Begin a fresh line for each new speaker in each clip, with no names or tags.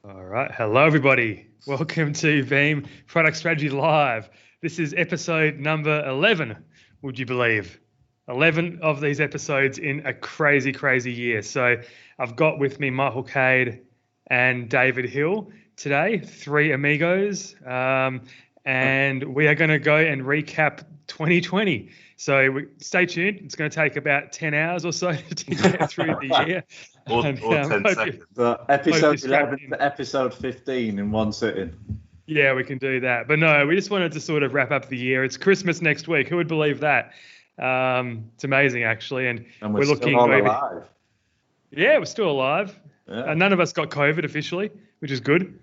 All right. Hello, everybody. Welcome to Veeam Product Strategy Live. This is episode number 11, would you believe? 11 of these episodes in a crazy, crazy year. So I've got with me Michael Cade and David Hill today, three amigos. And we are going to go and recap 2020. So stay tuned. It's going to take about 10 hours or so to get through the year.
Or 10 seconds.
Episode 11 to episode 15 in one sitting.
Yeah, we can do that. But no, we just wanted to sort of wrap up the year. It's Christmas next week. Who would believe that? It's amazing, actually. And
we're looking all alive.
Yeah, we're still alive.
Yeah.
None of us got COVID officially, which is good.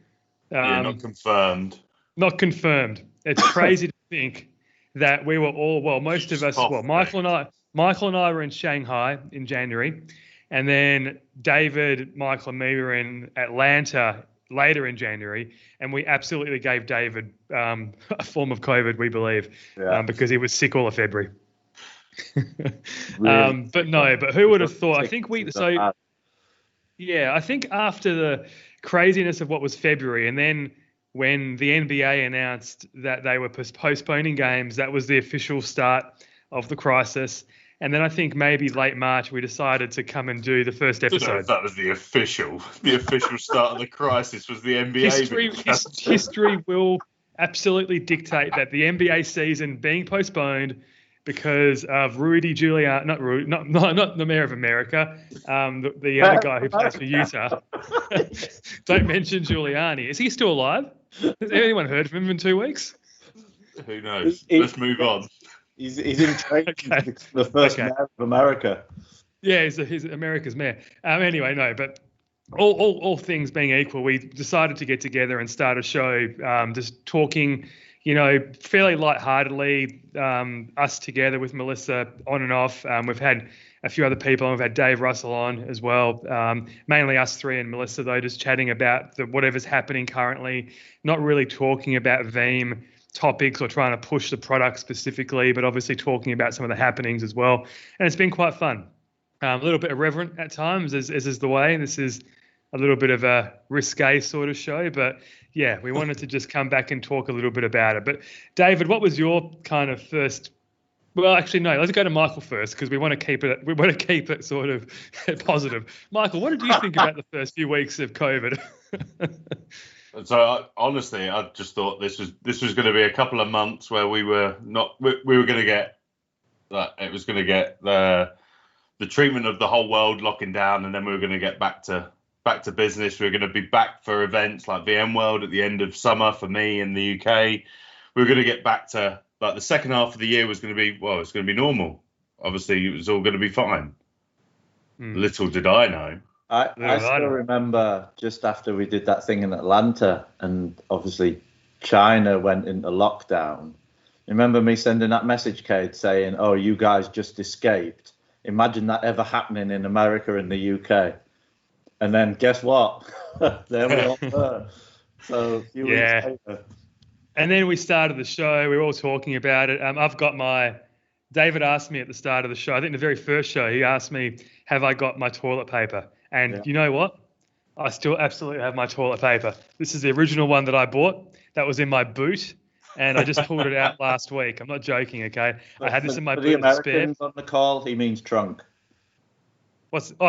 Not confirmed.
Not confirmed. It's crazy to think that we were all, well, most of us, well, Michael and I were in Shanghai in January. And then David, Michael, and me were in Atlanta later in January, and we absolutely gave David a form of COVID, we believe, because he was sick all of February.
Really?
But who would have thought? I think I think after the craziness of what was February, and then when the NBA announced that they were postponing games, that was the official start of the crisis. And then I think maybe late March we decided to come and do the first episode.
That was the official start of the crisis was the NBA.
History will absolutely dictate that the NBA season being postponed because of Rudy Giuliani, not the Mayor of America, the other guy who plays for Utah. Don't mention Giuliani. Is he still alive? Has anyone heard from him in 2 weeks?
Who knows? Let's move on.
He's in training for the first mayor of America.
Yeah, he's America's mayor. Anyway, no, but all things being equal, we decided to get together and start a show, just talking, fairly lightheartedly, us together with Melissa on and off. We've had a few other people, and we've had Dave Russell on as well. Mainly us three and Melissa, though, just chatting about whatever's happening currently, not really talking about Veeam topics or trying to push the product specifically, but obviously talking about some of the happenings as well. And it's been quite fun. A little bit irreverent at times, as is the way. This is a little bit of a risque sort of show, but yeah, we wanted to just come back and talk a little bit about it. But David, what was your kind of first? Well, actually, no. Let's go to Michael first because we want to keep it. We want to keep it sort of positive. Michael, what did you think about the first few weeks of COVID?
So honestly, I just thought this was going to be a couple of months where we were going to get that it was going to get the treatment of the whole world locking down, and then we were going to get back to business. We were going to be back for events like VMworld at the end of summer for me in the UK. We were going to get back to the second half of the year was going to be it's going to be normal. Obviously, it was all going to be fine. Little did I know.
I still remember just after we did that thing in Atlanta and obviously China went into lockdown. Remember me sending that message, Cade, saying, "Oh, you guys just escaped." Imagine that ever happening in America and the UK. And then guess what? There we all were. So weeks later.
And then we started the show. We were all talking about it. David asked me at the start of the show, I think the very first show, he asked me, have I got my toilet paper? And you know what? I still absolutely have my toilet paper. This is the original one that I bought. That was in my boot, and I just pulled it out last week. I'm not joking, okay? I had this in my boot.
For the Americans on the call, he means trunk.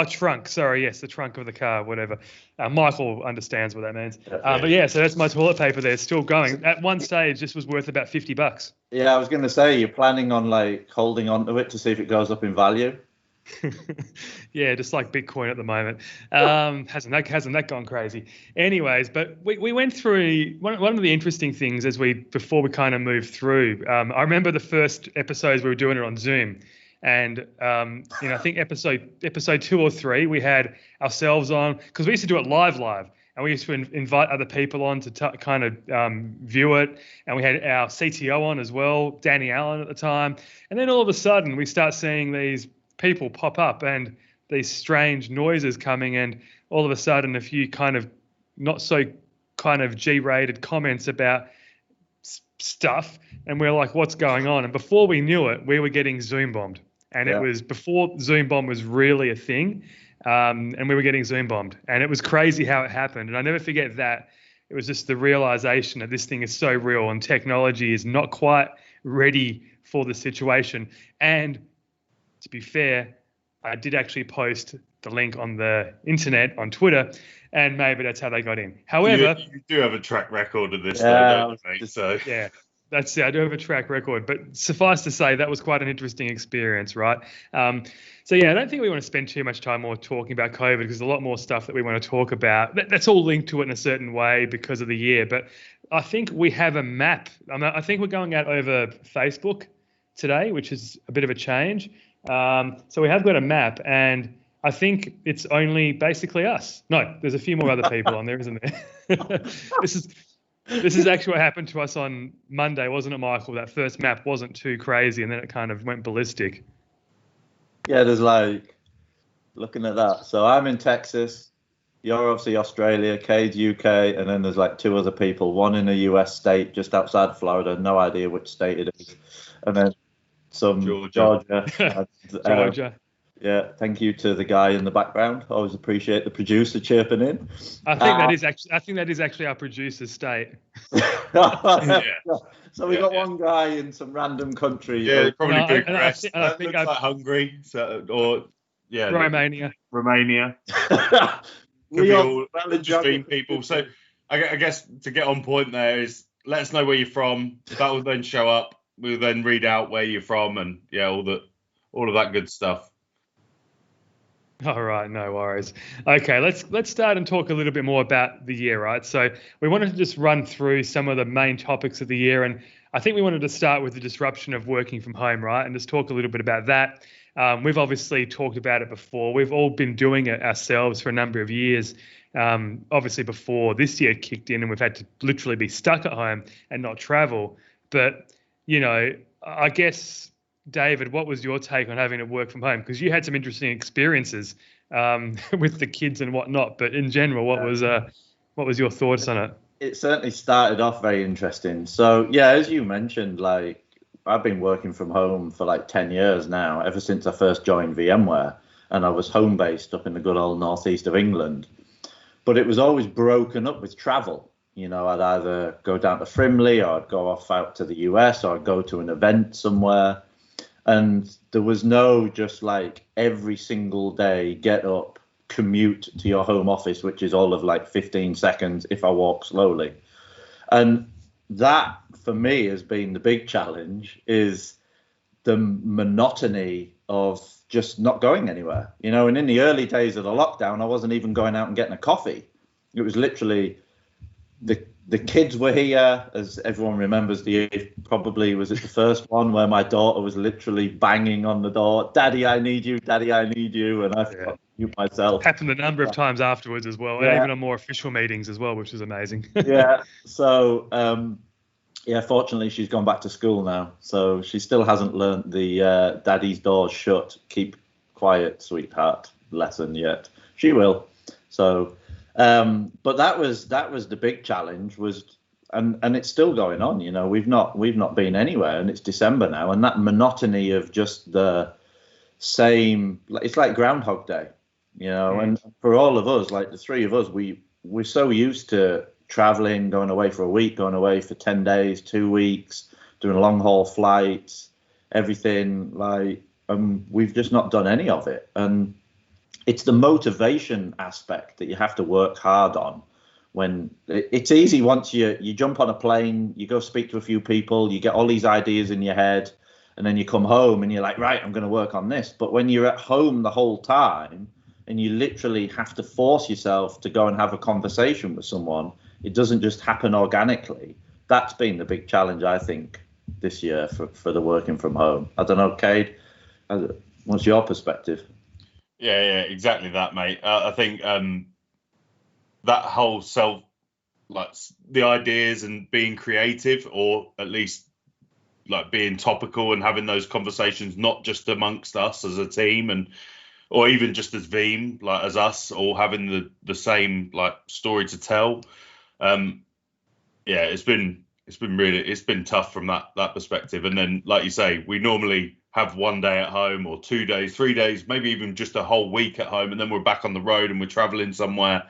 Trunk. Sorry, yes, the trunk of the car, whatever. Michael understands what that means. But yeah, so that's my toilet paper there, still going. At one stage, this was worth about $50.
Yeah, I was going to say, you're planning on holding on to it to see if it goes up in value?
Yeah, just like Bitcoin at the moment. Hasn't that gone crazy? Anyways, but we went through one of the interesting things before we kind of moved through. I remember the first episodes we were doing it on Zoom. And I think episode 2 or 3, we had ourselves on because we used to do it live, and we used to invite other people on to kind of view it. And we had our CTO on as well, Danny Allen at the time. And then all of a sudden, we start seeing these people pop up and these strange noises coming, and all of a sudden, a few kind of not so kind of G-rated comments about stuff, and we're like, what's going on? And before we knew it, we were getting Zoom bombed. And it was before Zoom bomb was really a thing. and we were getting Zoom bombed, and it was crazy how it happened. And I never forget that. It was just the realization that this thing is so real and technology is not quite ready for the situation. And to be fair, I did actually post the link on the internet on Twitter, and maybe that's how they got in. However,
you do have a track record of this,
Yeah,
though, don't you, mate? So
yeah, that's it. I do have a track record, but suffice to say that was quite an interesting experience, right? So yeah, I don't think we want to spend too much time more talking about COVID because there's a lot more stuff that we want to talk about. That's all linked to it in a certain way because of the year. But I think we have a map. I think we're going out over Facebook today, which is a bit of a change. So we have got a map, and I think it's only basically us. No, there's a few more other people on there, isn't there? This is actually what happened to us on Monday, wasn't it, Michael? That first map wasn't too crazy, and then it kind of went ballistic.
Yeah, there's like, looking at that. So I'm in Texas. You're obviously Australia, Cade's UK, and then there's like two other people, one in a US state just outside Florida, no idea which state it is, and then some Georgia.
Georgia.
Yeah, thank you to the guy in the background. Always appreciate the producer chirping in.
I think that is actually our producer's state.
yeah.
So we got one guy in some random country.
Yeah, probably
No,
Bucharest.
I think
Looks like Hungary,
Romania.
Could be all interesting people. So I guess to get on point there is let us know where you're from. That will then show up. We'll then read out where you're from and all of that good stuff.
All right, no worries. Okay, let's start and talk a little bit more about the year, right? So we wanted to just run through some of the main topics of the year, and I think we wanted to start with the disruption of working from home, right? And just talk a little bit about that. We've obviously talked about it before. We've all been doing it ourselves for a number of years. Obviously before this year kicked in and we've had to literally be stuck at home and not travel. But, I guess, David, what was your take on having to work from home? Because you had some interesting experiences with the kids and whatnot. But in general, what was your thoughts on it?
It certainly started off very interesting. So, yeah, as you mentioned, like I've been working from home for like 10 years now, ever since I first joined VMware. And I was home based up in the good old northeast of England. But it was always broken up with travel. I'd either go down to Frimley or I'd go off out to the US or I'd go to an event somewhere. And there was no just like every single day, get up, commute to your home office, which is all of like 15 seconds if I walk slowly. And that for me has been the big challenge is the monotony of just not going anywhere. And in the early days of the lockdown, I wasn't even going out and getting a coffee. It was literally the kids were here, as everyone remembers. Probably was it the first one where my daughter was literally banging on the door, "Daddy, I need you. Daddy, I need you," and I forgot to mute myself.
Happened a number of times afterwards as well, and even on more official meetings as well, which was amazing.
Yeah. So, fortunately, she's gone back to school now, so she still hasn't learnt the "Daddy's door's shut, keep quiet, sweetheart" lesson yet. She will. So. But that was the big challenge and it's still going on. We've not been anywhere, and it's December now, and that monotony of just the same. It's like Groundhog Day, And for all of us, like the three of us, we're so used to traveling, going away for a week, going away for 10 days, 2 weeks, doing long haul flights, everything. We've just not done any of it, and it's the motivation aspect that you have to work hard on. When it's easy once you jump on a plane, you go speak to a few people, you get all these ideas in your head, and then you come home and you're like, right, I'm going to work on this. But when you're at home the whole time and you literally have to force yourself to go and have a conversation with someone, it doesn't just happen organically. That's been the big challenge, I think, this year for the working from home. I don't know, Cade, what's your perspective?
Yeah, exactly that, mate. I think that whole the ideas and being creative, or at least like being topical and having those conversations, not just amongst us as a team or even just as Veeam, like as us, all having the same like story to tell. It's been tough from that perspective. And then, like you say, we normally have 1 day at home or 2 days, 3 days, maybe even just a whole week at home, and then we're back on the road and we're traveling somewhere.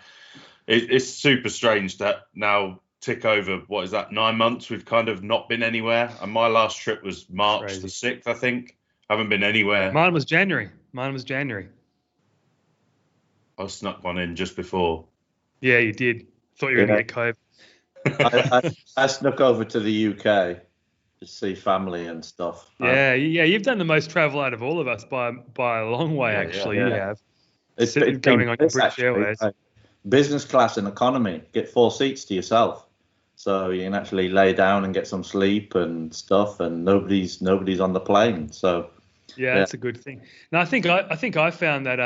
It's super strange to now tick over, what is that, 9 months we've kind of not been anywhere. And my last trip was March the 6th, I think. Haven't been anywhere.
Mine was January.
I snuck one in just before.
Yeah, you did. Thought you were going to get COVID.
I snuck over to the UK to see family and stuff.
Yeah, you've done the most travel out of all of us by a long way, actually. You have.
It's
going on your British Airways.
Business class and economy, get 4 seats to yourself, so you can actually lay down and get some sleep and stuff, and nobody's on the plane. So
yeah, that's a good thing. Now I think I found that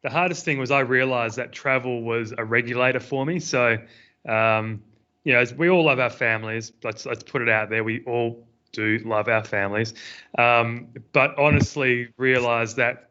the hardest thing was I realized that travel was a regulator for me. So we all love our families. Let's put it out there. We all do love our families, but honestly realized that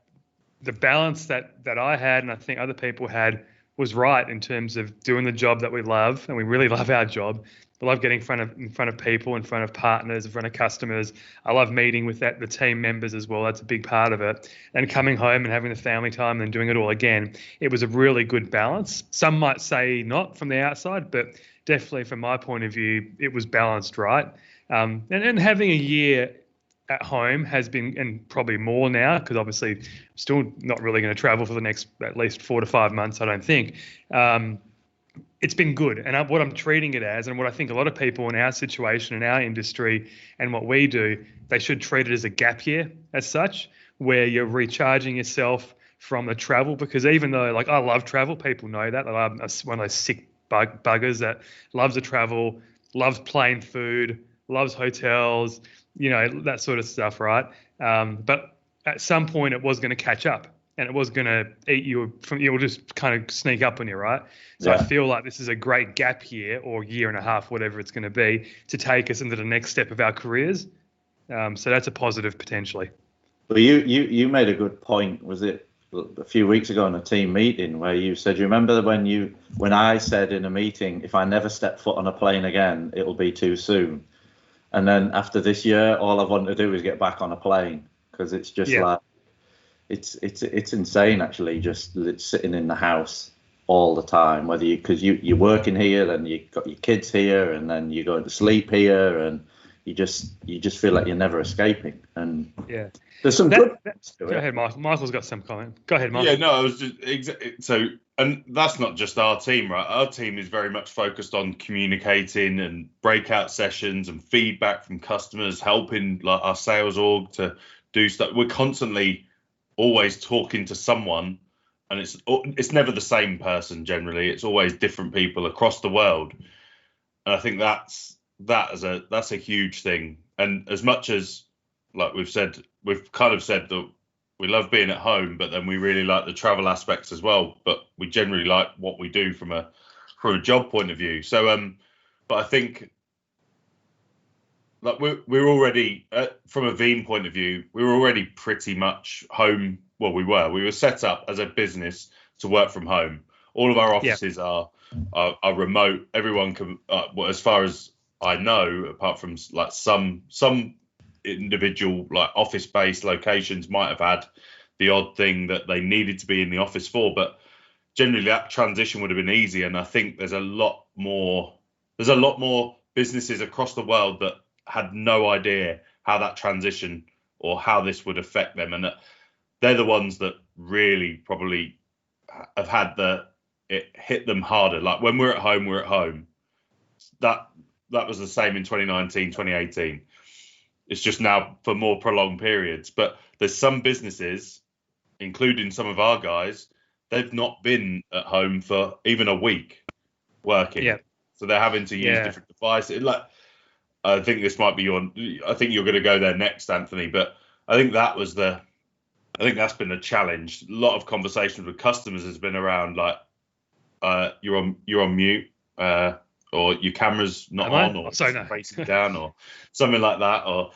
the balance that I had, and I think other people had, was right in terms of doing the job that we love, and we really love our job. I love getting in front of people, in front of partners, in front of customers. I love meeting with the team members as well. That's a big part of it. And coming home and having the family time and doing it all again, it was a really good balance. Some might say not from the outside, but definitely from my point of view, it was balanced right. And having a year at home has been, and probably more now, because obviously I'm still not really going to travel for the next at least 4 to 5 months, I don't think. It's been good. And what I'm treating it as, and what I think a lot of people in our situation, in our industry, and what we do, they should treat it as a gap year as such, where you're recharging yourself from the travel. Because even though, like, I love travel, people know that. I'm one of those sick buggers that loves to travel, loves plain food, loves hotels, that sort of stuff, right? But at some point it was going to catch up, and it was going to eat you from, it will just kind of sneak up on you, right? So I feel like this is a great gap year, or year and a half, whatever it's going to be, to take us into the next step of our careers. So that's a positive potentially.
Well, you made a good point. Was it a few weeks ago in a team meeting where you said, you remember when I said in a meeting, if I never step foot on a plane again, it'll be too soon. And then after this year, all I want to do is get back on a plane, because it's just like, it's insane actually, just sitting in the house all the time, whether because you're working here, then you got your kids here, and then you're going to sleep here, and you just feel like you're never escaping. And there's some good things to it.
Go ahead, Michael. Michael's got some comment. Go ahead, Michael.
Yeah, no, I was just so, and that's not just our team, right? Our team is very much focused on communicating and breakout sessions and feedback from customers, helping like our sales org to do stuff. We're constantly always talking to someone, and it's never the same person generally. It's always different people across the world. And I think that's a huge thing. And as much as, like we've kind of said that we love being at home, but then we really like the travel aspects as well. But we generally like what we do from a job point of view. So, but I think like we're already from a Veeam point of view, we were already pretty much home. Well, we were set up as a business to work from home. All of our offices are remote. Everyone can, well, as far as I know, apart from like some individual like office-based locations might have had the odd thing that they needed to be in the office for, but generally that transition would have been easy. And I think there's a lot more businesses across the world that had no idea how that transition or how this would affect them, and they're the ones that really probably have had it hit them harder. Like when we're at home. That was the same in 2019, 2018. It's just now for more prolonged periods. But there's some businesses, including some of our guys, they've not been at home for even a week working. Yeah. So they're having to use different devices. Like, I think this might be I think you're going to go there next, Anthony. But I think that's been a challenge. A lot of conversations with customers has been around like, you're on mute, or your camera's not on, or facing down, or something like that, or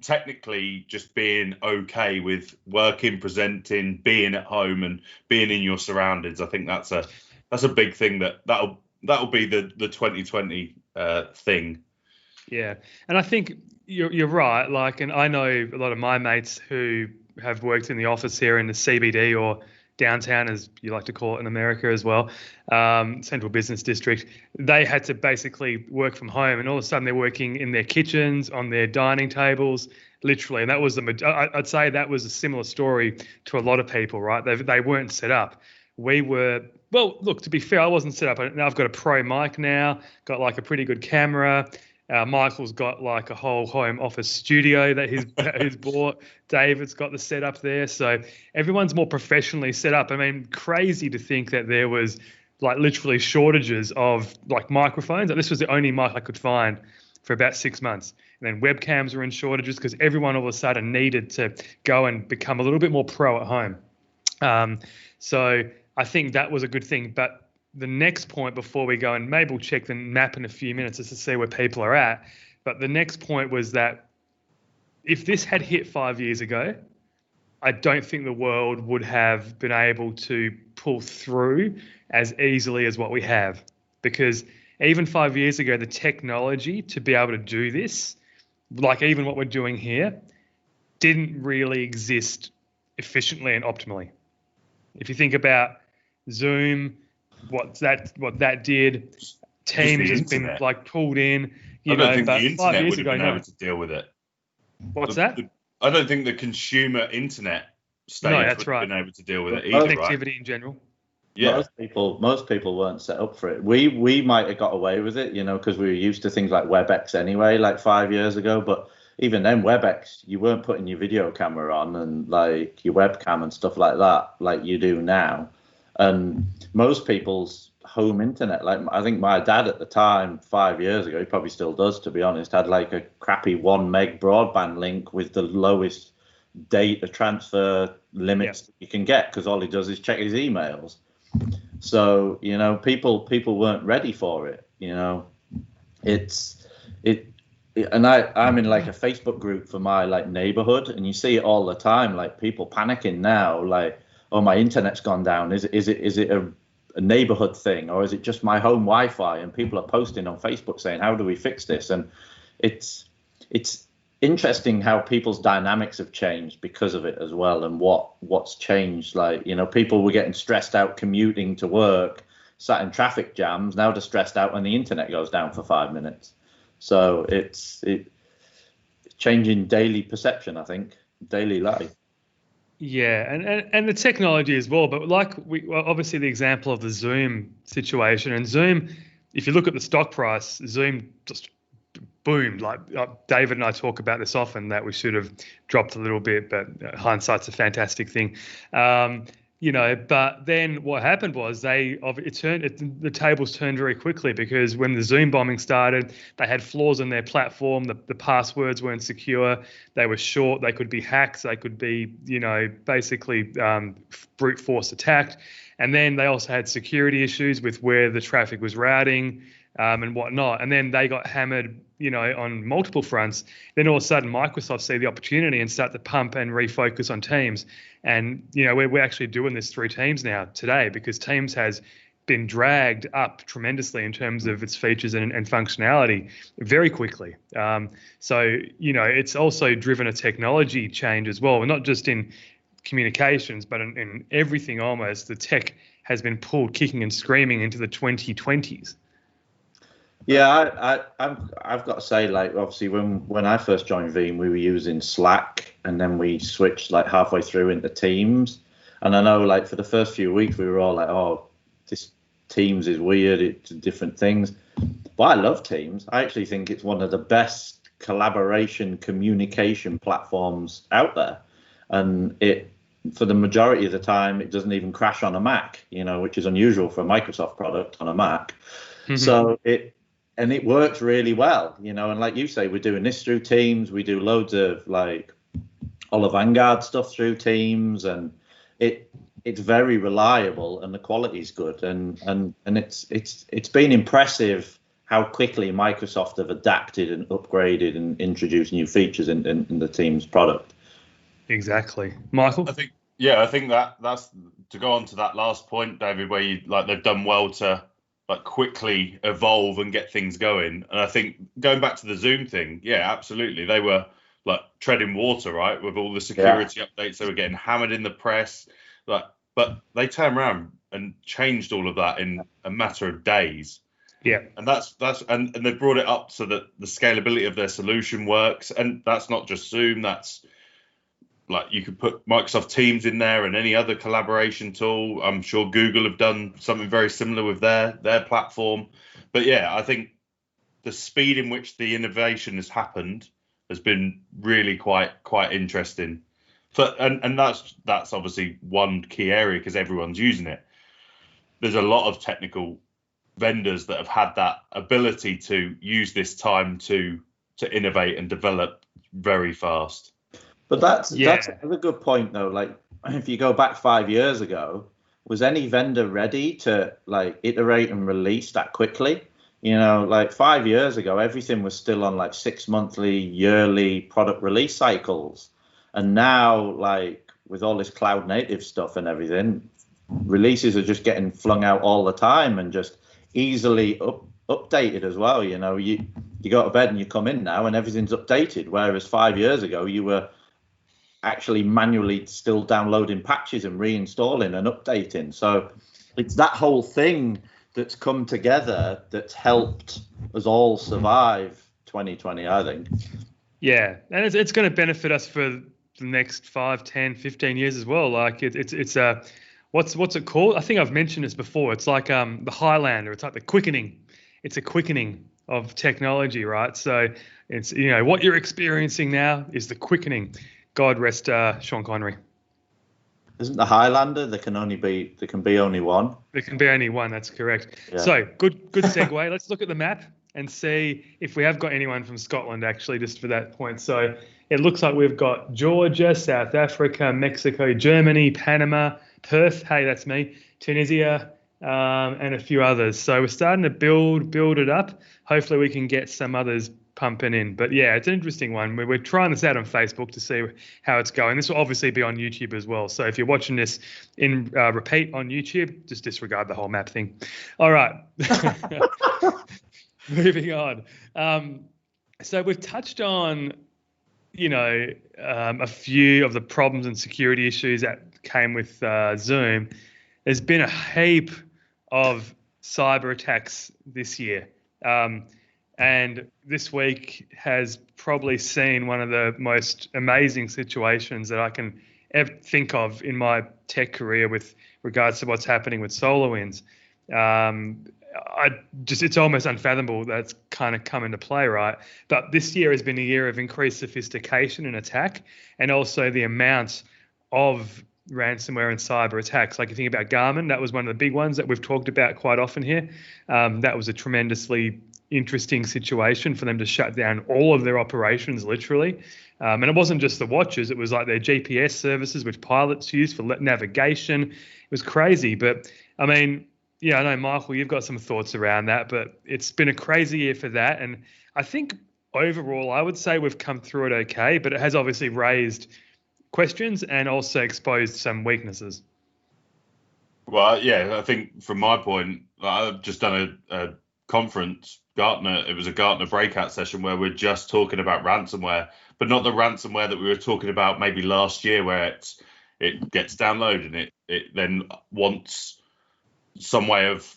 technically just being okay with working, presenting, being at home, and being in your surroundings. I think that's a big thing that'll be the 2020 thing.
Yeah, and I think you're right. Like, and I know a lot of my mates who have worked in the office here in the CBD or downtown, as you like to call it in America as well, Central Business District. They had to basically work from home, and all of a sudden they're working in their kitchens, on their dining tables, literally. And that was I'd say that was a similar story to a lot of people, right? They weren't set up. We were. Well, look, to be fair, I wasn't set up. I've got a pro mic now, got like a pretty good camera. Michael's got like a whole home office studio that he's bought. David's got the setup there. So everyone's more professionally set up. I mean, crazy to think that there was like literally shortages of like microphones. Like, this was the only mic I could find for about 6 months. And then webcams were in shortages because everyone all of a sudden needed to go and become a little bit more pro at home. So I think that was a good thing. But the next point before we go, and maybe we'll check the map in a few minutes just to see where people are at. But the next point was that if this had hit 5 years ago, I don't think the world would have been able to pull through as easily as what we have. Because even 5 years ago, the technology to be able to do this, like even what we're doing here, didn't really exist efficiently and optimally. If you think about Zoom, what that did, Teams has been like pulled in,
I don't think
but
the
5
internet
years
would have
ago,
been
no.
able to deal with it.
What's that?
I don't think the consumer internet stage would have been able to deal with it either,
connectivity
right?
in general.
Yeah.
Most people weren't set up for it. We might have got away with it, because we were used to things like WebEx anyway, like 5 years ago. But even then, WebEx, you weren't putting your video camera on and like your webcam and stuff like that, like you do now. And most people's home internet, like I think my dad at the time, 5 years ago, he probably still does, to be honest, had like a crappy 1 meg broadband link with the lowest data transfer limits you can get, because all he does is check his emails. So people weren't ready for it. And I'm in like a Facebook group for my like neighborhood, and you see it all the time, like people panicking now, like, oh, my internet's gone down. Is it a neighborhood thing, or is it just my home Wi-Fi? And people are posting on Facebook saying, how do we fix this? And it's interesting how people's dynamics have changed because of it as well, and what's changed. Like, people were getting stressed out commuting to work, sat in traffic jams. Now they're stressed out when the internet goes down for 5 minutes. So it's changing daily perception, I think, daily life.
Yeah, and the technology as well. But like obviously the example of the Zoom situation, and Zoom, if you look at the stock price, Zoom just boomed. Like David and I talk about this often, that we should have dropped a little bit, but hindsight's a fantastic thing. But then what happened was the tables turned very quickly, because when the Zoom bombing started, they had flaws in their platform. The passwords weren't secure. They were short. They could be hacked. They could be, basically brute force attacked. And then they also had security issues with where the traffic was routing and whatnot. And then they got hammered, on multiple fronts. Then all of a sudden, Microsoft see the opportunity and start to pump and refocus on Teams. And, we're actually doing this through Teams now today, because Teams has been dragged up tremendously in terms of its features and functionality very quickly. So, it's also driven a technology change as well, not just in communications, but in everything almost. The tech has been pulled kicking and screaming into the 2020s.
Yeah, I've got to say, like, obviously when I first joined Veeam, we were using Slack, and then we switched like halfway through into Teams. And I know, like, for the first few weeks, we were all like, oh, this Teams is weird, it's different things. But I love Teams. I actually think it's one of the best collaboration communication platforms out there. And for the majority of the time, it doesn't even crash on a Mac, which is unusual for a Microsoft product on a Mac. Mm-hmm. So it works really well, and like you say, we're doing this through Teams. We do loads of like all of Vanguard stuff through Teams, and it's very reliable, and the quality is good, and it's been impressive how quickly Microsoft have adapted and upgraded and introduced new features in the Teams product.
Exactly, Michael.
I think that's to go on to that last point, David, where they've done well to like quickly evolve and get things going. And I think going back to the Zoom thing, yeah, absolutely, they were like treading water, right, with all the security updates. They were getting hammered in the press, like, but they turned around and changed all of that in a matter of days.
Yeah.
And and they brought it up so that the scalability of their solution works. And that's not just Zoom, that's like you could put Microsoft Teams in there and any other collaboration tool. I'm sure Google have done something very similar with their platform. But yeah, I think the speed in which the innovation has happened has been really quite interesting. And that's obviously one key area because everyone's using it. There's a lot of technical vendors that have had that ability to use this time to innovate and develop very fast.
But that's another good point though. Like if you go back 5 years ago, was any vendor ready to like iterate and release that quickly? You know, like 5 years ago, everything was still on like 6 monthly, yearly product release cycles. And now, like with all this cloud native stuff and everything, releases are just getting flung out all the time and just easily updated as well. You know, you go to bed and you come in now and everything's updated. Whereas 5 years ago, you were actually manually still downloading patches and reinstalling and updating. So it's that whole thing that's come together that's helped us all survive 2020, I think.
Yeah, and it's going to benefit us for the next 5, 10, 15 years as well. Like it's a what's it called? I think I've mentioned this before. It's like the Highlander. It's like the quickening. It's a quickening of technology, right? So it's, you know, what you're experiencing now is the quickening. God rest Sean Connery.
Isn't the Highlander? There can be only one.
There can be only one. That's correct.
Yeah.
So good segue. Let's look at the map and see if we have got anyone from Scotland actually, just for that point. So it looks like we've got Georgia, South Africa, Mexico, Germany, Panama, Perth. Hey, that's me. Tunisia, and a few others. So we're starting to build it up. Hopefully we can get some others pumping in. But yeah, it's an interesting one. We're trying this out on Facebook to see how it's going. This will obviously be on YouTube as well. So if you're watching this in repeat on YouTube, just disregard the whole map thing. All right. Moving on. So we've touched on, you know, a few of the problems and security issues that came with Zoom. There's been a heap of cyber attacks this year. And this week has probably seen one of the most amazing situations that I can ever think of in my tech career with regards to what's happening with SolarWinds. It's almost unfathomable that's kind of come into play, right? But this year has been a year of increased sophistication and attack, and also the amount of ransomware and cyber attacks. Like you think about Garmin, that was one of the big ones that we've talked about quite often here. That was a tremendously interesting situation for them to shut down all of their operations, literally. And it wasn't just the watches, it was like their GPS services, which pilots use for navigation. It was crazy. But I mean, yeah, I know, Michael, you've got some thoughts around that, but it's been a crazy year for that. And I think overall, I would say we've come through it okay, but it has obviously raised questions and also exposed some weaknesses.
Well, yeah, I think from my point, I've just done a conference, Gartner. It was a Gartner breakout session where we're just talking about ransomware, but not the ransomware that we were talking about maybe last year, where it gets downloaded and it then wants some way of,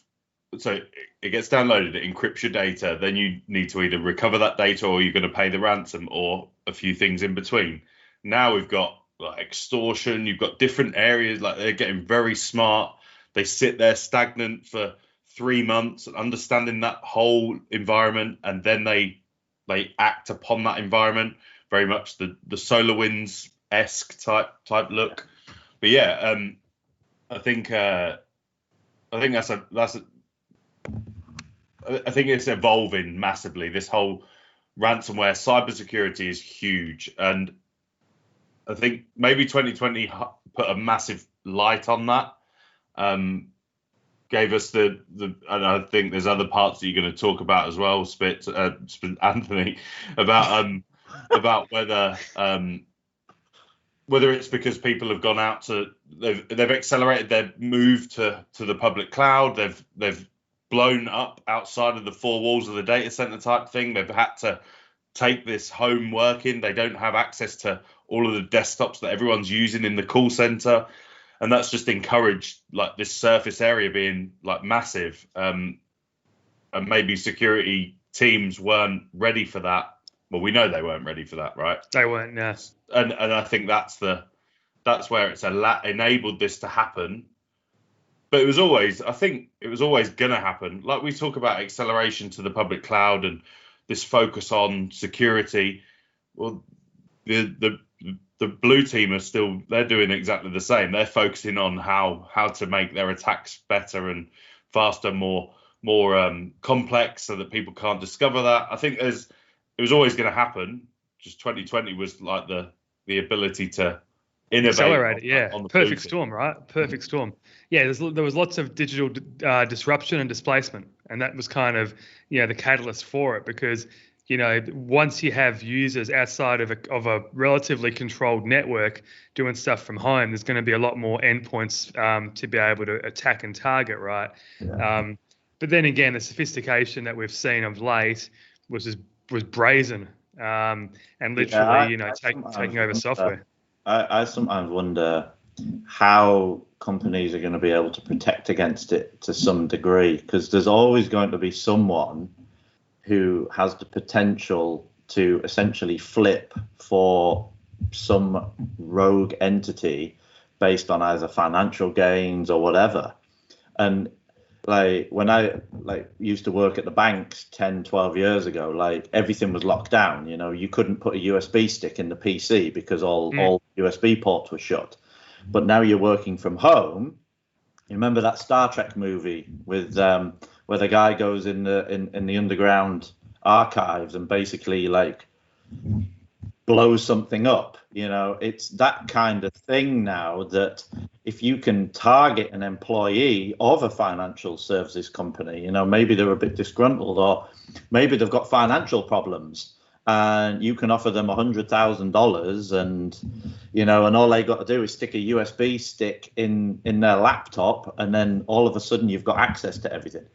so it gets downloaded, it encrypts your data, then you need to either recover that data or you're going to pay the ransom or a few things in between. Now we've got like extortion, you've got different areas, like they're getting very smart. They sit there stagnant for 3 months, understanding that whole environment, and then they act upon that environment, very much the SolarWinds-esque type look. But yeah, I think it's evolving massively. This whole ransomware cybersecurity is huge, and I think maybe 2020 put a massive light on that. Gave us and I think there's other parts that you're going to talk about as well, Anthony, about whether it's because people have gone out to, they've accelerated their move to the public cloud. They've blown up outside of the four walls of the data center type thing. They've had to take this home working. They don't have access to all of the desktops that everyone's using in the call center. And that's just encouraged like this surface area being like massive. And maybe security teams weren't ready for that. Well, we know they weren't ready for that, right?
They weren't, yes.
And I think that's where it's enabled this to happen. But I think it was always going to happen. Like we talk about acceleration to the public cloud and this focus on security. Well, the blue team they're doing exactly the same. They're focusing on how to make their attacks better and faster, more complex, so that people can't discover that. I think it was always going to happen. Just 2020 was like the ability to innovate.
Accelerate it, yeah. On the perfect storm, right? Perfect storm. Yeah, there was lots of digital disruption and displacement, and that was kind of the catalyst for it, because once you have users outside of a relatively controlled network doing stuff from home, there's going to be a lot more endpoints to be able to attack and target, right? Yeah. But then again, the sophistication that we've seen of late was brazen, and literally, taking over software.
I sometimes wonder how companies are going to be able to protect against it to some degree, because there's always going to be someone who has the potential to essentially flip for some rogue entity based on either financial gains or whatever. And like when I used to work at the banks 10, 12 years ago, like everything was locked down. You couldn't put a USB stick in the PC because all USB ports were shut. But now you're working from home. You remember that Star Trek movie with where the guy goes in the underground archives and basically like blows something up? It's that kind of thing now, that if you can target an employee of a financial services company, maybe they're a bit disgruntled, or maybe they've got financial problems, and you can offer them $100,000, and and all they got to do is stick a USB stick in their laptop, and then all of a sudden you've got access to everything.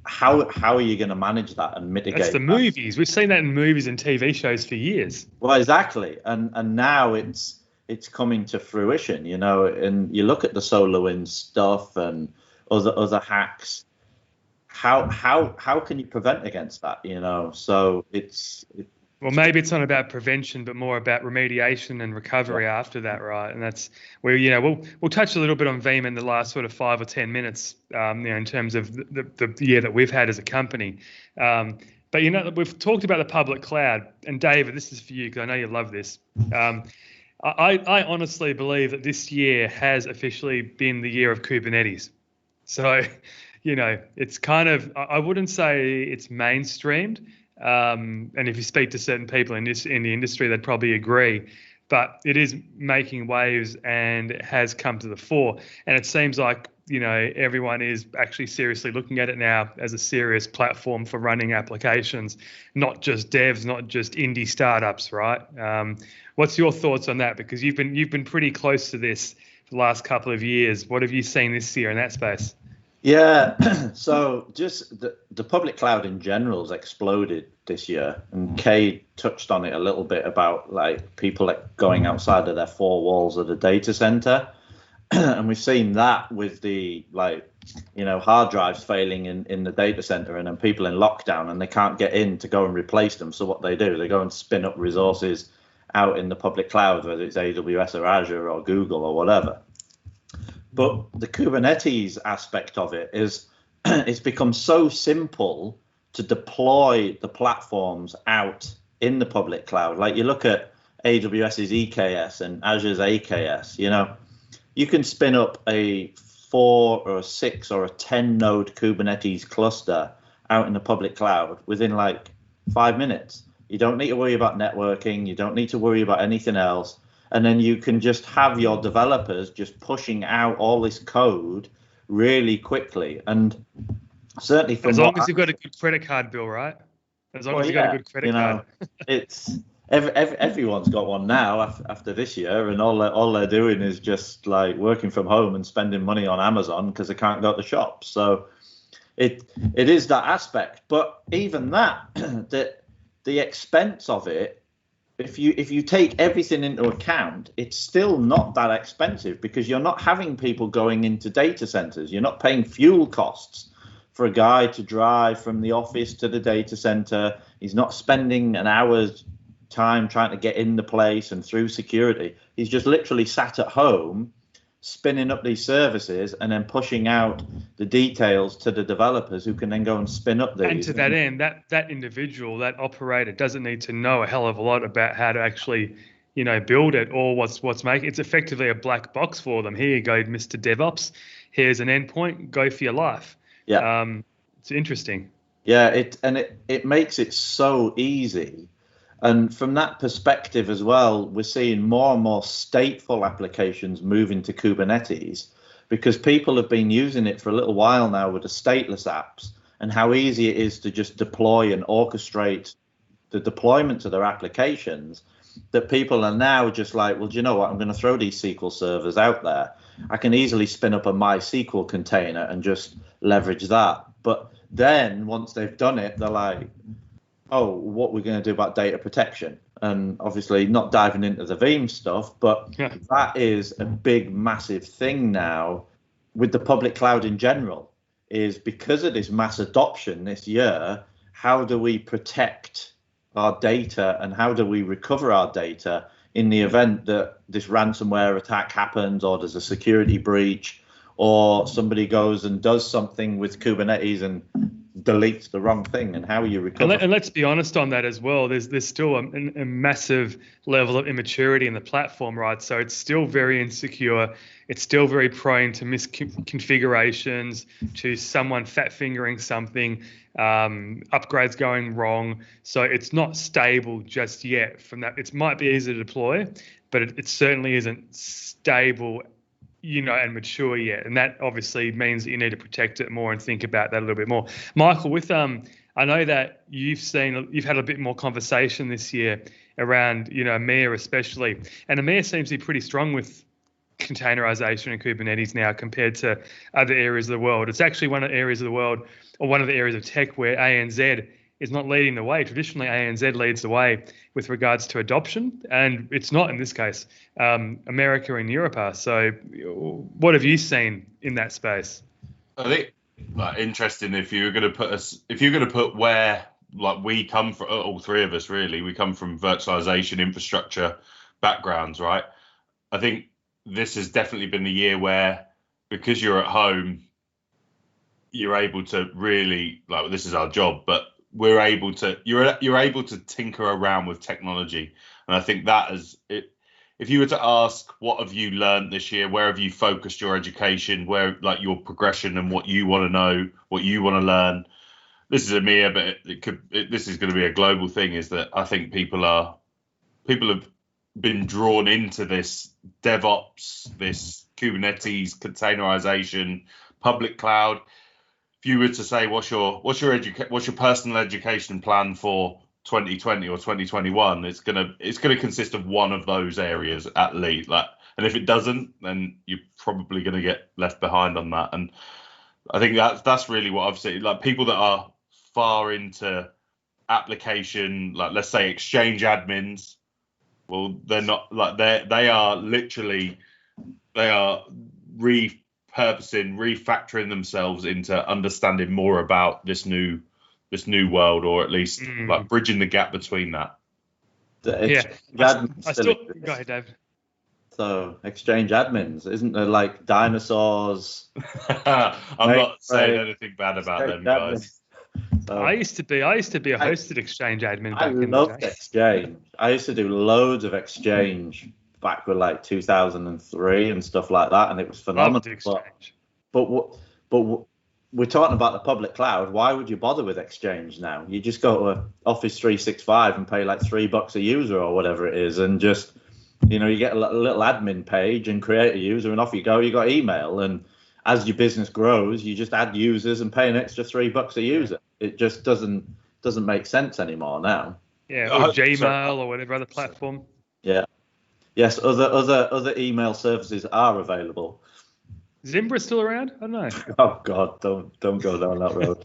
How are you going to manage that and mitigate?
That's the movies. We've seen that in movies and TV shows for years.
Well, exactly, and now it's coming to fruition. And you look at the SolarWinds stuff and other hacks. How can you prevent against that? So
well, maybe it's not about prevention, but more about remediation and recovery after that, right? And that's where we'll touch a little bit on Veeam in the last sort of 5 or 10 minutes, in terms of the year that we've had as a company. But we've talked about the public cloud, and David, this is for you because I know you love this. I honestly believe that this year has officially been the year of Kubernetes. So, it's kind of, I wouldn't say it's mainstreamed. And if you speak to certain people in the industry, they'd probably agree. But it is making waves and it has come to the fore. And it seems like, everyone is actually seriously looking at it now as a serious platform for running applications, not just devs, not just indie startups, right? What's your thoughts on that? Because you've been pretty close to this for the last couple of years. What have you seen this year in that space?
Yeah, so just the public cloud in general has exploded this year, and Cade touched on it a little bit about like people going outside of their four walls of the data center, and we've seen that with the hard drives failing in the data center, and then people in lockdown and they can't get in to go and replace them. So what they do, they go and spin up resources out in the public cloud, whether it's AWS or Azure or Google or whatever. But the Kubernetes aspect of it is it's become so simple to deploy the platforms out in the public cloud. Like you look at AWS's EKS and Azure's AKS, you can spin up a 4 or a 6 or a 10 node Kubernetes cluster out in the public cloud within like 5 minutes. You don't need to worry about networking. You don't need to worry about anything else. And then you can just have your developers just pushing out all this code really quickly. And certainly
as long as you've got a good credit card bill, right? As long as you've got a good credit card.
It's everyone's got one now after this year, and all they're doing is just like working from home and spending money on Amazon because they can't go to the shops. So, it is that aspect. But even that, the expense of it, if you take everything into account, it's still not that expensive, because you're not having people going into data centers. You're not paying fuel costs for a guy to drive from the office to the data center. He's not spending an hour's time trying to get in the place and through security. He's just literally sat at home spinning up these services and then pushing out the details to the developers, who can then go and spin up these.
And to that end, that individual, that operator, doesn't need to know a hell of a lot about how to actually, build it, or what's making. It's effectively a black box for them. Here you go, Mr. DevOps. Here's an endpoint. Go for your life.
Yeah.
It's interesting.
Yeah, it makes it so easy. And from that perspective as well, we're seeing more and more stateful applications moving to Kubernetes, because people have been using it for a little while now with the stateless apps, and how easy it is to just deploy and orchestrate the deployment of their applications, that people are now just like, well, do you know what? I'm going to throw these SQL servers out there. I can easily spin up a MySQL container and just leverage that. But then once they've done it, they're like, oh, what we're going to do about data protection? And obviously not diving into the Veeam stuff, but that is a big, massive thing now with the public cloud in general, is because of this mass adoption this year, how do we protect our data and how do we recover our data in the event that this ransomware attack happens, or there's a security breach, or somebody goes and does something with Kubernetes and deletes the wrong thing, and how you recover.
And let's be honest on that as well. There's still a massive level of immaturity in the platform, right? So it's still very insecure. It's still very prone to misconfigurations, to someone fat fingering something, upgrades going wrong. So it's not stable just yet. From that, it might be easy to deploy, but it certainly isn't stable, and mature yet. And that obviously means that you need to protect it more and think about that a little bit more. Michael, with I know that you've had a bit more conversation this year around, EMEA especially, and EMEA seems to be pretty strong with containerization and Kubernetes now compared to other areas of the world. It's actually one of the areas of the world, or one of the areas of tech, where ANZ is not leading the way. Traditionally, ANZ leads the way with regards to adoption, and it's not in this case. America and Europe are. So what have you seen in that space?
I think interesting, if you're going to put where, like, we come from, all three of us really, we come from virtualization infrastructure backgrounds, right? I think this has definitely been the year where, because you're at home, you're able to really, like, this is our job, but you're able to tinker around with technology. And I think that is it. If you were to ask, what have you learned this year? Where have you focused your education? Where, like, your progression and what you want to know, what you want to learn? This is EMEA, but this is going to be a global thing. Is that I think people have been drawn into this DevOps, this Kubernetes, containerization, public cloud. If you were to say, what's your personal education plan for 2020 or 2021, it's gonna consist of one of those areas at least. And if it doesn't, then you're probably gonna get left behind on that. And I think that's really what I've seen. Like, people that are far into application, like, let's say, Exchange admins, well, they're not, like, they are refactoring themselves into understanding more about this new world, or at least like bridging the gap between that.
Go ahead, Dave.
So Exchange admins, isn't there, like, dinosaurs?
I'm not saying anything bad about them guys.
So,
I used to be a hosted Exchange admin back in the day.
I loved Exchange. I used to do loads of Exchange back with, like, 2003 and stuff like that, and it was phenomenal. But we're talking about the public cloud. Why would you bother with Exchange now? You just go to Office 365 and pay like $3 a user or whatever it is, and just, you get a little admin page and create a user, and off you go. You got email, and as your business grows, you just add users and pay an extra $3 a user. It just doesn't make sense anymore now.
Yeah, or Gmail or whatever other platform.
Yeah. Yes, other email services are available.
Zimbra still around? I don't know.
Oh God, don't go down that road.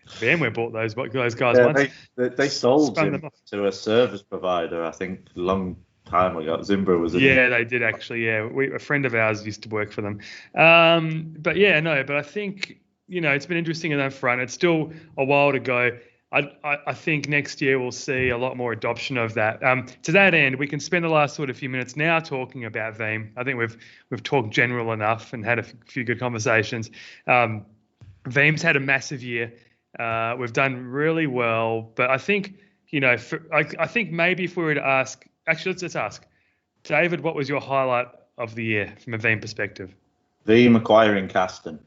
VMware bought those guys
Yeah,
once.
they sold
Spun
him
them off.
to a service provider, I think, a long time ago. Zimbra was in.
Yeah, they did actually. Yeah, a friend of ours used to work for them. But yeah, no. But I think it's been interesting on that front. It's still a while to go. I think next year we'll see a lot more adoption of that. To that end, we can spend the last sort of few minutes now talking about Veeam. I think we've talked general enough and had a few good conversations. Veeam's had a massive year. We've done really well, but I think I think maybe if we were to ask, actually let's ask David, what was your highlight of the year from a Veeam perspective?
Veeam acquiring Kasten.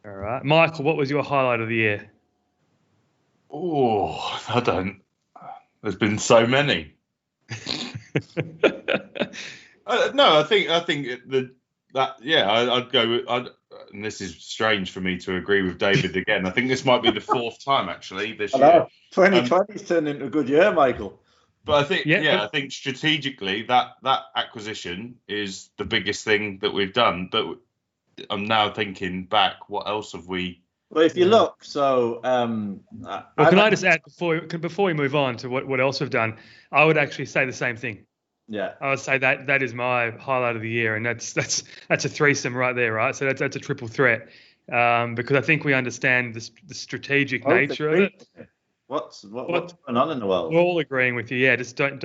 All right, Michael, what was your highlight of the year?
Oh, I don't. There's been so many. No, I think I'd go. And this is strange for me to agree with David again. I think this might be the fourth time actually this year.
2020's turned into a good year, Michael.
But I think, I think strategically that acquisition is the biggest thing that we've done. But I'm now thinking back, what else have we?
Well, if you look, so
can I just add before we move on to what else we've done? I would actually say the same thing.
Yeah,
I would say that is my highlight of the year, and that's a threesome right there, right? So that's a triple threat, because I think we understand the strategic nature of it.
What's going on in the world?
We're all agreeing with you. Yeah, just don't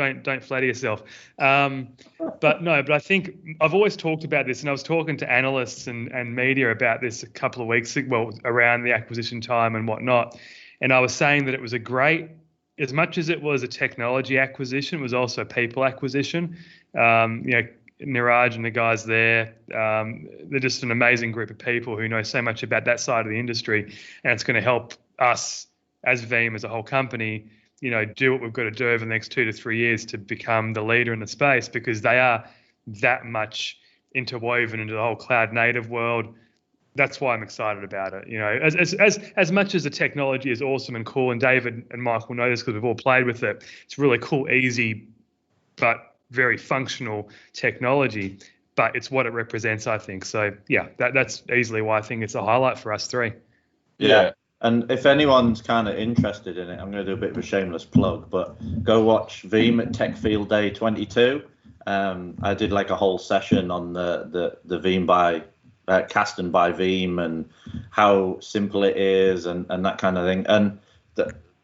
flatter yourself. But I think I've always talked about this, and I was talking to analysts and media about this a couple of weeks ago, around the acquisition time and whatnot. And I was saying that it was as much as it was a technology acquisition, it was also a people acquisition. Niraj and the guys there, they're just an amazing group of people who know so much about that side of the industry, and it's going to help us as Veeam, as a whole company, do what we've got to do over the next 2 to 3 years to become the leader in the space, because they are that much interwoven into the whole cloud native world. That's why I'm excited about it. As much as the technology is awesome and cool, and David and Michael know this because we've all played with it, it's really cool, easy, but very functional technology. But it's what it represents, I think. So yeah, that's easily why I think it's a highlight for us three.
Yeah. And if anyone's kind of interested in it, I'm going to do a bit of a shameless plug, but go watch Veeam at Tech Field Day 22. I did like a whole session on the Veeam by Kasten by Veeam and how simple it is and that kind of thing. And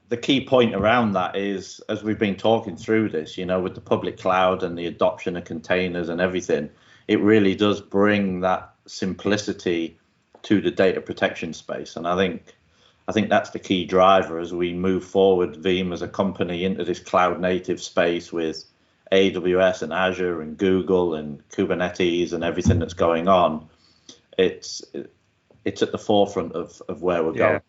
the key point around that is, as we've been talking through this, with the public cloud and the adoption of containers and everything, it really does bring that simplicity to the data protection space. And I think that's the key driver as we move forward, Veeam as a company, into this cloud native space with AWS and Azure and Google and Kubernetes and everything that's going on. It's at the forefront of where we're going.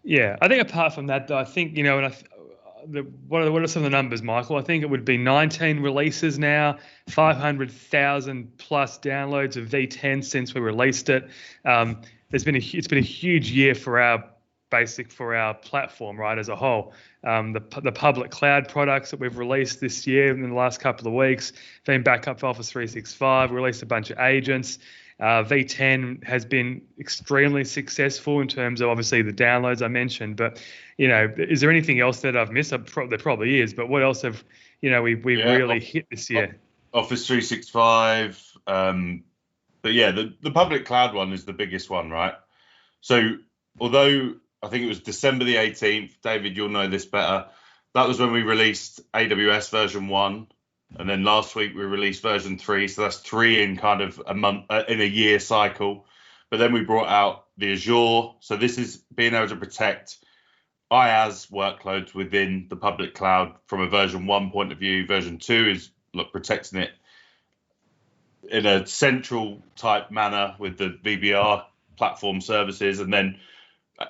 Yeah, I think apart from that, though, I think, what are some of the numbers, Michael? I think it would be 19 releases now, 500,000 plus downloads of V10 since we released it. It's been a huge year for our platform, right, as a whole. The public cloud products that we've released this year in the last couple of weeks, Veeam Backup for Office 365, released a bunch of agents. V10 has been extremely successful in terms of obviously the downloads I mentioned, but is there anything else that I've missed? There probably is, but what else have we really hit this year?
Office 365, but yeah, the public cloud one is the biggest one, right? So although I think it was December the 18th, David, you'll know this better, that was when we released AWS version 1. And then last week we released version 3, so that's 3 in kind of a month, in a year cycle. But then we brought out the Azure. So this is being able to protect IaaS workloads within the public cloud from a version 1 point of view. Version 2 is protecting it in a central type manner with the VBR platform services. And then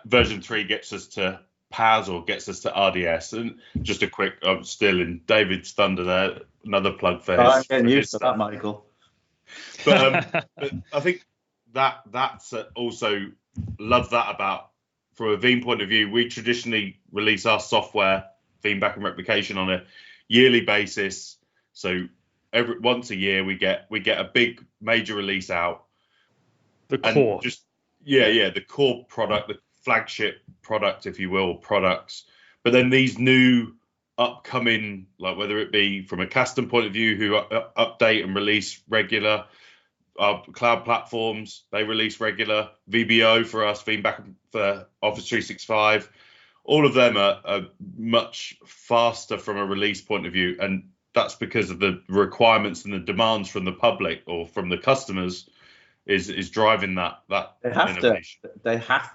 version 3 gets us to PaaS or gets us to RDS. And just a quick, I'm still in David's thunder there. Another plug for his.
I'm getting used to that, Michael.
But I think that's also love that about, from a Veeam point of view, we traditionally release our software, Veeam Backup Replication, on a yearly basis. So once a year we get a big major release out.
The core.
The core product, the flagship product, if you will, products. But then these new upcoming, like whether it be from a custom point of view, who update and release regular, cloud platforms, they release regular, VBO for us, Veeam back for Office 365. All of them are much faster from a release point of view, and that's because of the requirements and the demands from the public or from the customers is driving that innovation.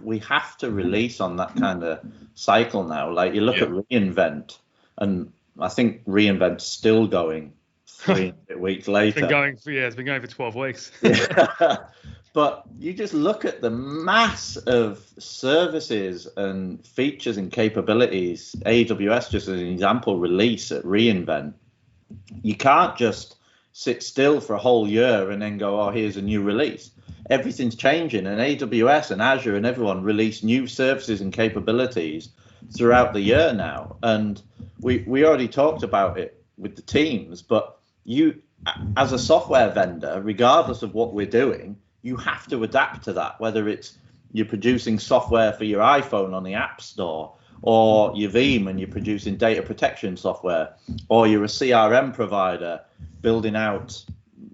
We have to release on that kind of cycle now. Like you look at reInvent, and I think reInvent's still going 3 weeks later.
It's been going for 12 weeks.
But you just look at the mass of services and features and capabilities AWS, just as an example, release at reInvent. You can't just sit still for a whole year and then go, oh, here's a new release. Everything's changing, and AWS and Azure and everyone release new services and capabilities throughout the year now. And we already talked about it with the teams, but you, as a software vendor, regardless of what we're doing, you have to adapt to that, whether it's you're producing software for your iPhone on the App Store, or your Veeam and you're producing data protection software, or you're a CRM provider building out,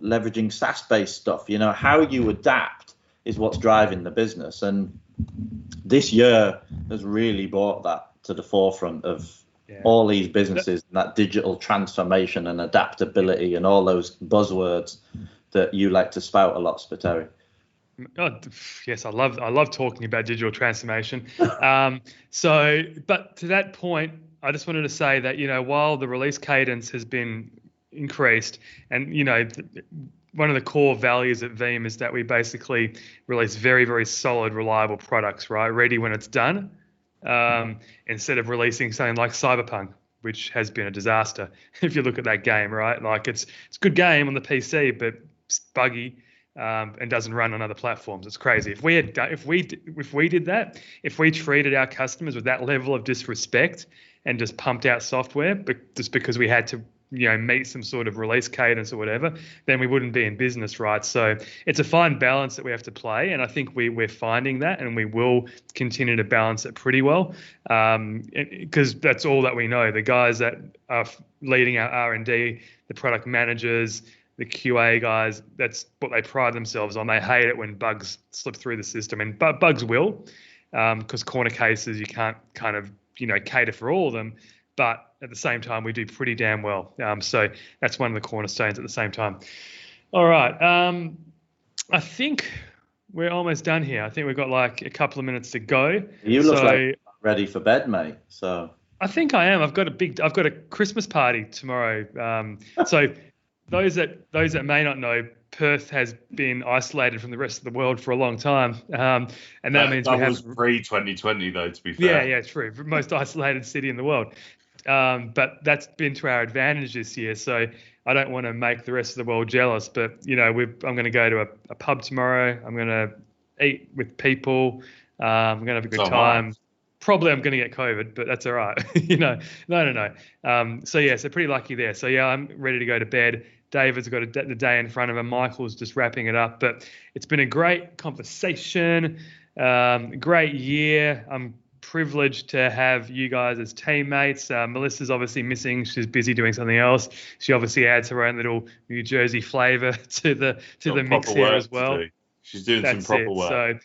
leveraging SaaS-based stuff. You know, how you adapt is what's driving the business. And this year has really brought that to the forefront of all these businesses, and that digital transformation and adaptability and all those buzzwords that you like to spout a lot, Spiteri.
Oh, yes, I love talking about digital transformation. But to that point, I just wanted to say that, you know, while the release cadence has been increased, and, you know, one of the core values at Veeam is that we basically release very, very solid, reliable products, right? Ready when it's done, instead of releasing something like Cyberpunk, which has been a disaster. If you look at that game, right? Like it's a good game on the PC, but it's buggy. And doesn't run on other platforms. It's crazy. If we did that, if we treated our customers with that level of disrespect and just pumped out software, but just because we had to, you know, meet some sort of release cadence or whatever, then we wouldn't be in business, right? So it's a fine balance that we have to play, and I think we're finding that, and we will continue to balance it pretty well, because that's all that we know. The guys that are leading our R&D, the product managers, the QA guys, that's what they pride themselves on. They hate it when bugs slip through the system, and bugs will, because corner cases, you can't kind of, you know, cater for all of them. But at the same time, we do pretty damn well. So that's one of the cornerstones at the same time. All right. I think we're almost done here. I think we've got like a couple of minutes to go.
You look like ready for bed, mate. So
I think I am. I've got a Christmas party tomorrow. So those that may not know, Perth has been isolated from the rest of the world for a long time, and that means we have
pre-2020 though. To be fair,
yeah, true, most isolated city in the world. But that's been to our advantage this year. So I don't want to make the rest of the world jealous, but you know, I'm going to go to a pub tomorrow. I'm going to eat with people. I'm going to have a good time. Probably I'm going to get COVID, but that's all right. You know, no. So pretty lucky there. So yeah, I'm ready to go to bed. David's got the day in front of him. Michael's just wrapping it up. But it's been a great conversation, great year. I'm privileged to have you guys as teammates. Melissa's obviously missing. She's busy doing something else. She obviously adds her own little New Jersey flavor to the mix here as well.
She's doing some proper work.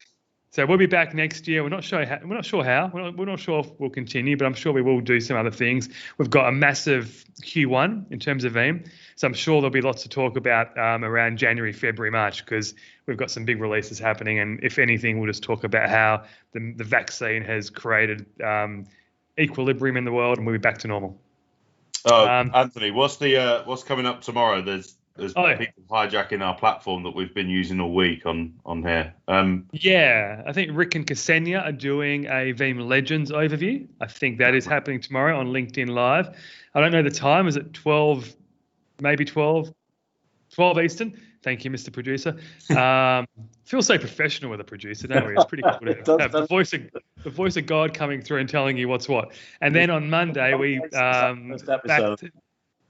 So we'll be back next year. We're not sure how. We're not sure if we'll continue, but I'm sure we will do some other things. We've got a massive Q1 in terms of Veeam, so I'm sure there'll be lots to talk about around January, February, March, because we've got some big releases happening. And if anything, we'll just talk about how the vaccine has created equilibrium in the world, and we'll be back to normal.
Anthony, what's coming up tomorrow? There's people hijacking our platform that we've been using all week on here.
Yeah, I think Rick and Ksenia are doing a Veeam Legends overview. I think that is happening tomorrow on LinkedIn Live. I don't know the time. Is it 12, maybe 12 Eastern? Thank you, Mr. Producer. Feel so professional with a producer, don't we? It's pretty cool to have the voice of God coming through and telling you what's what. And then on Monday, we
first episode.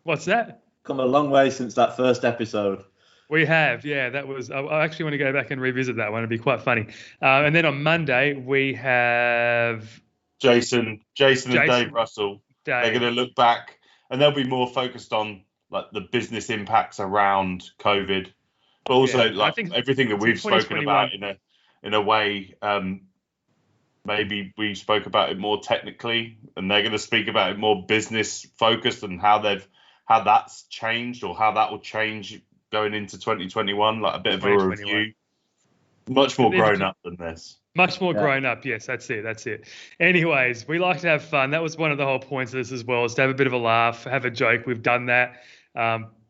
what's that?
Come a long way since that first episode.
We have, yeah. That was. I actually want to go back and revisit that one. It'd be quite funny. And then on Monday we have
Jason and Dave Russell. They're going to look back, and they'll be more focused on like the business impacts around COVID, but also like everything that we've spoken about in a way. Maybe we spoke about it more technically, and they're going to speak about it more business focused and how that's changed or how that will change going into 2021. Like a bit of a review. Much more grown up than this.
Much more grown up, yes, that's it. Anyways, we like to have fun. That was one of the whole points of this as well, is to have a bit of a laugh, have a joke. We've done that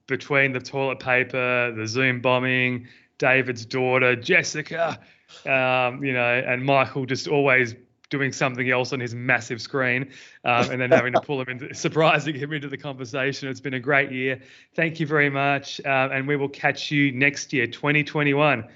between the toilet paper, the Zoom bombing, David's daughter, Jessica, and Michael just always doing something else on his massive screen, and then having to pull him into, surprising him into the conversation. It's been a great year. Thank you very much, and we will catch you next year, 2021.